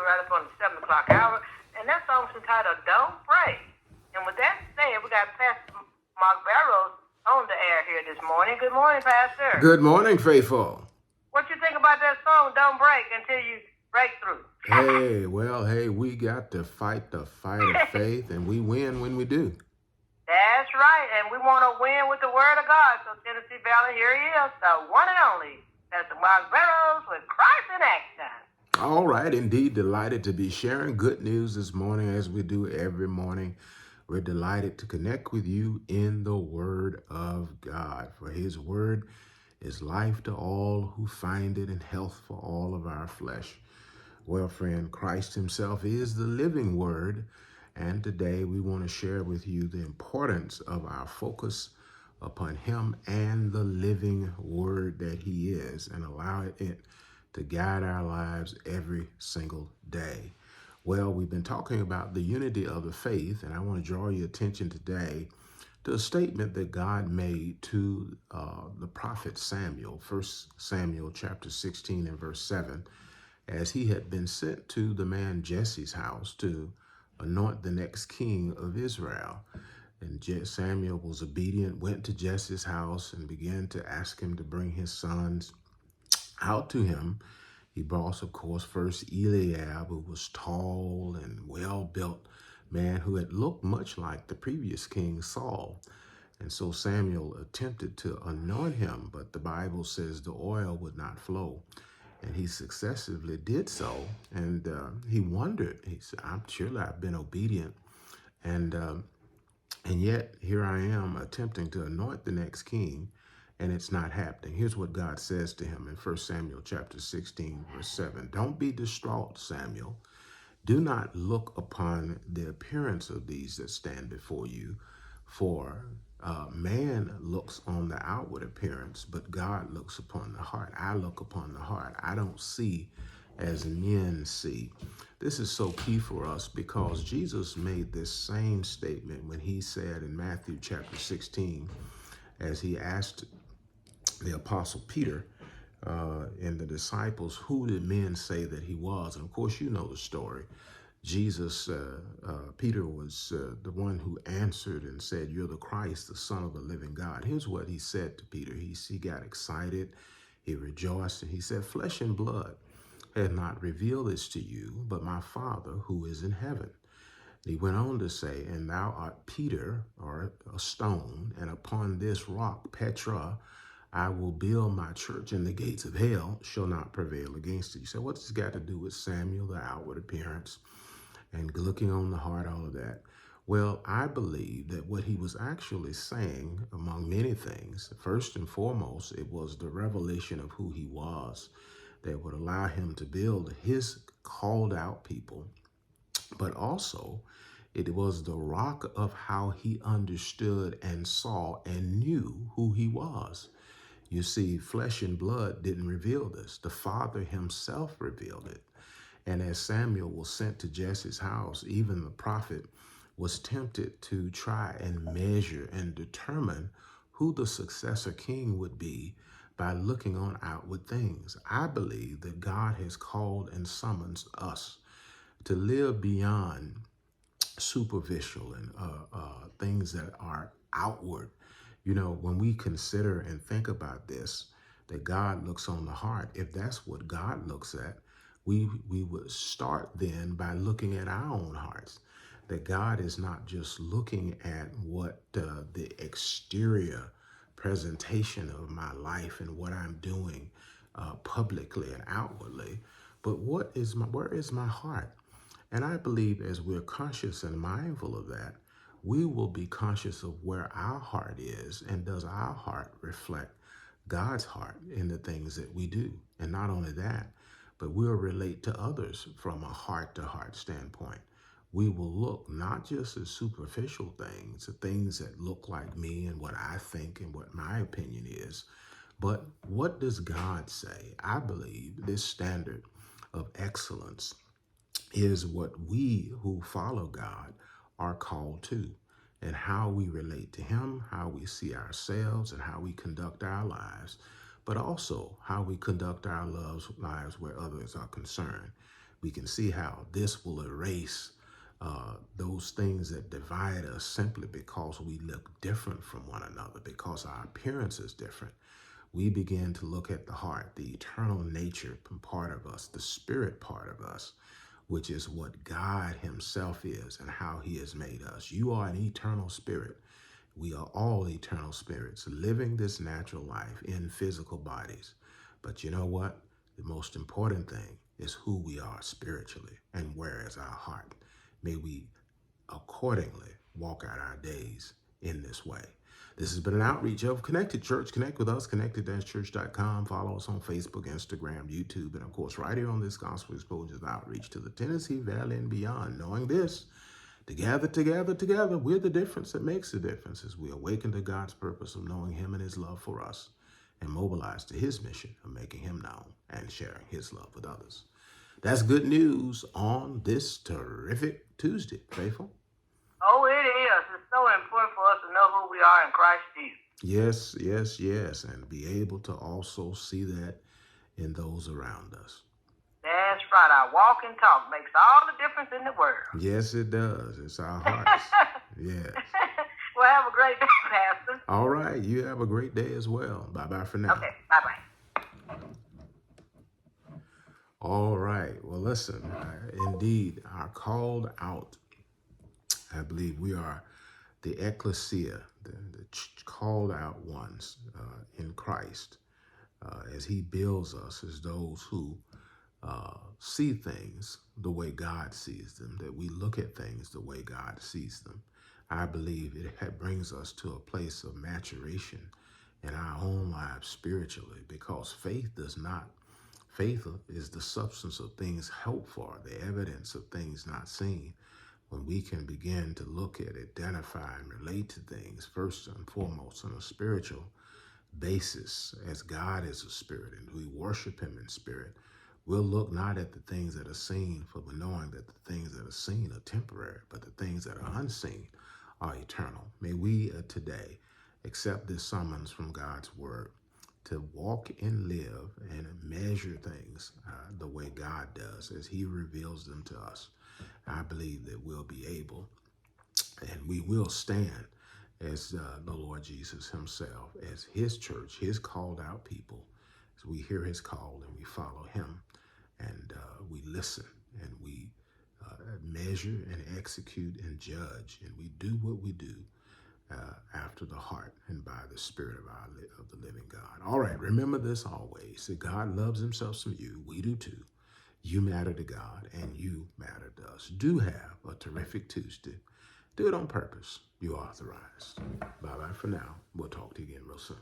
right up on the 7 o'clock hour. And that song's entitled Don't Break. And with that said, we got Pastor Mark Burroughs on the air here this morning. Good morning, Pastor. Good morning, faithful. What you think about that song, Don't Break Until You Break Through? Hey, we got to fight the fight of faith, and we win when we do. That's right, and we want to win with the Word of God. So Tennessee Valley, here he is, the one and only Pastor Mark Burroughs with Christ in Action. All right, indeed, delighted to be sharing good news this morning as we do every morning. We're delighted to connect with you in the Word of God, for His Word is life to all who find it and health for all of our flesh. Well, friend, Christ Himself is the living Word, and today we want to share with you the importance of our focus upon Him and the living Word that He is, and allow it to guide our lives every single day. Well, we've been talking about the unity of the faith, and I want to draw your attention today to a statement that God made to the prophet Samuel, 1 Samuel chapter 16 and verse 7, as he had been sent to the man Jesse's house to anoint the next king of Israel. And Samuel was obedient, went to Jesse's house and began to ask him to bring his sons out to him. He brought, of course, first Eliab, who was tall and well-built man who had looked much like the previous king Saul. And so Samuel attempted to anoint him, but the Bible says the oil would not flow. And he successively did so. And he wondered, he said, I've been obedient. And yet here I am attempting to anoint the next king, and it's not happening. Here's what God says to him in 1 Samuel chapter 16, verse 7. Don't be distraught, Samuel. Do not look upon the appearance of these that stand before you, for man looks on the outward appearance, but God looks upon the heart. I look upon the heart. I don't see as men see. This is so key for us because Jesus made this same statement when he said in Matthew chapter 16, as he asked the apostle Peter and the disciples, who did men say that he was? And of course, you know the story. Jesus, Peter was the one who answered and said, you're the Christ, the Son of the living God. Here's what he said to Peter. He got excited. He rejoiced. And he said, flesh and blood had not revealed this to you, but my Father who is in heaven. He went on to say, and thou art Peter, or a stone, and upon this rock, Petra, I will build my church, and the gates of hell shall not prevail against it. You say, what's this got to do with Samuel, the outward appearance, and looking on the heart, all of that? Well, I believe that what he was actually saying, among many things, first and foremost, it was the revelation of who he was that would allow him to build his called out people. But also, it was the rock of how he understood and saw and knew who he was. You see, flesh and blood didn't reveal this. The Father himself revealed it. And as Samuel was sent to Jesse's house, even the prophet was tempted to try and measure and determine who the successor king would be by looking on outward things. I believe that God has called and summons us to live beyond superficial and things that are outward. You know, when we consider and think about this, that God looks on the heart, if that's what God looks at, we would start then by looking at our own hearts. That God is not just looking at what the exterior presentation of my life and what I'm doing publicly and outwardly, but where is my heart? And I believe as we're conscious and mindful of that, we will be conscious of where our heart is, and does our heart reflect God's heart in the things that we do? And not only that, but we'll relate to others from a heart-to-heart standpoint. We will look not just at superficial things, the things that look like me and what I think and what my opinion is, but what does God say? I believe this standard of excellence is what we who follow God are called to, and how we relate to him, how we see ourselves, and how we conduct our lives, but also how we conduct our lives where others are concerned. we can see how this will erase those things that divide us simply because we look different from one another, because our appearance is different. We begin to look at the heart, the eternal nature part of us, the spirit part of us, which is what God himself is and how he has made us. You are an eternal spirit. We are all eternal spirits living this natural life in physical bodies. But you know what? The most important thing is who we are spiritually and where is our heart. May we accordingly walk out our days in this way. This has been an outreach of Connected Church. Connect with us, connected-church.com. Follow us on Facebook, Instagram, YouTube, and of course, right here on this Gospel Exposure Outreach to the Tennessee Valley and beyond. Knowing this, together, we're the difference that makes the difference as we awaken to God's purpose of knowing him and his love for us and mobilize to his mission of making him known and sharing his love with others. That's good news on this terrific Tuesday, Faithful. Oh, it is. It's so important for us to know who we are in Christ Jesus. Yes. And be able to also see that in those around us. That's right. Our walk and talk makes all the difference in the world. Yes, it does. It's our hearts. Yes. Well, have a great day, Pastor. All right. You have a great day as well. Bye-bye for now. Okay. Bye-bye. All right. Well, listen, indeed, our called out, I believe we are the ecclesia, the called out ones in Christ, as he builds us as those who see things the way God sees them, that we look at things the way God sees them. I believe it brings us to a place of maturation in our own lives spiritually, because faith is the substance of things hoped for, the evidence of things not seen. When we can begin to look at, identify, and relate to things, first and foremost on a spiritual basis, as God is a spirit and we worship him in spirit, we'll look not at the things that are seen, for the knowing that the things that are seen are temporary, but the things that are unseen are eternal. May we today accept this summons from God's word to walk and live and measure things the way God does as he reveals them to us. I believe that we'll be able and we will stand as the Lord Jesus himself, as his church, his called out people, as we hear his call and we follow him and we listen and we measure and execute and judge, and we do what we do after the heart and by the spirit of the living God. All right, remember this always, that God loves himself from you. We do too. You matter to God and you matter to us. Do have a terrific Tuesday. Do it on purpose. You're authorized. Bye-bye for now. We'll talk to you again real soon.